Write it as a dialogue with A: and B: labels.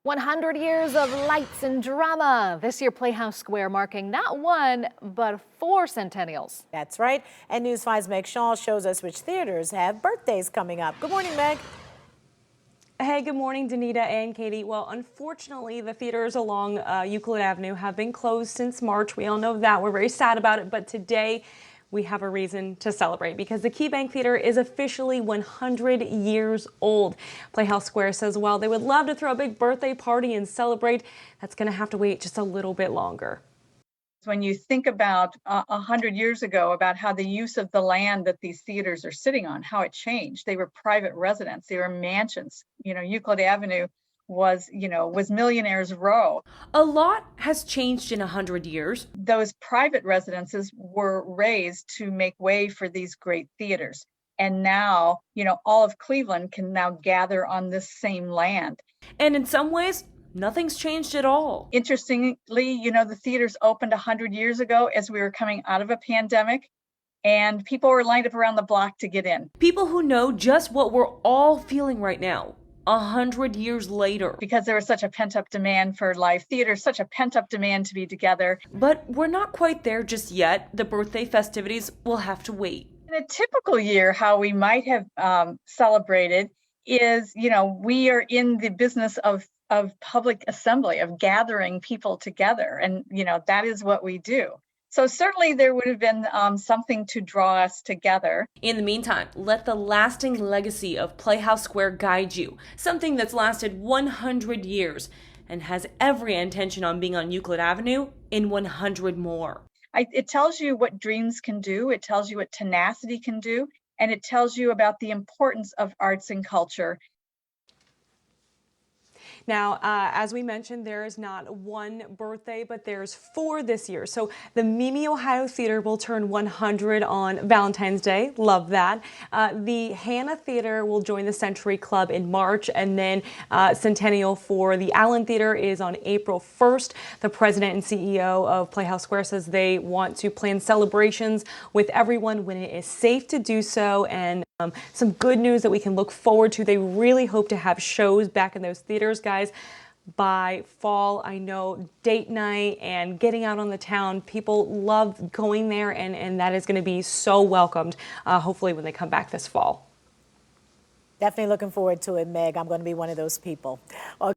A: 100 years of lights and drama. This year, PlayhouseSquare marking not one, but 4 centennials.
B: That's right. And News 5's Meg Shaw shows us which theaters have birthdays coming up. Good morning, Meg.
C: Hey, good morning, Danita and Katie. Well, unfortunately, the theaters along Euclid Avenue have been closed since March. We all know that. We're very sad about it. But today, we have a reason to celebrate because the KeyBank Theater is officially 100 years old. PlayhouseSquare says, well, they would love to throw a big birthday party and celebrate. That's going to have to wait just a little bit longer.
D: When you think about 100 years ago, about how the use of the land that these theaters are sitting on, how it changed. They were private residents, they were mansions. Euclid Avenue was Millionaire's Row.
C: A lot has changed in 100 years.
D: Those private residences were raised to make way for these great theaters. And now, all of Cleveland can now gather on this same land.
C: And in some ways, nothing's changed at all.
D: Interestingly, the theaters opened 100 years ago as we were coming out of a pandemic, and people were lined up around the block to get in.
C: People who know just what we're all feeling right now, 100 years later.
D: Because there was such a pent-up demand for live theater, such a pent-up demand to be together.
C: But we're not quite there just yet. The birthday festivities will have to wait.
D: In a typical year, how we might have celebrated is, we are in the business of public assembly, of gathering people together. And, that is what we do. So certainly there would have been something to draw us together.
C: In the meantime, let the lasting legacy of PlayhouseSquare guide you. Something that's lasted 100 years and has every intention on being on Euclid Avenue in 100 more.
D: It tells you what dreams can do. It tells you what tenacity can do. And it tells you about the importance of arts and culture.
C: Now, as we mentioned, there is not one birthday, but there's 4 this year. So the Mimi, Ohio Theater will turn 100 on Valentine's Day. Love that. The Hannah Theater will join the Century Club in March, and then Centennial for the Allen Theater is on April 1st. The president and CEO of PlayhouseSquare says they want to plan celebrations with everyone when it is safe to do so, and some good news that we can look forward to. They really hope to have shows back in those theaters, guys, by fall. I know date night and getting out on the town, people love going there, and that is going to be so welcomed, hopefully when they come back this fall.
B: Definitely looking forward to it, Meg. I'm going to be one of those people.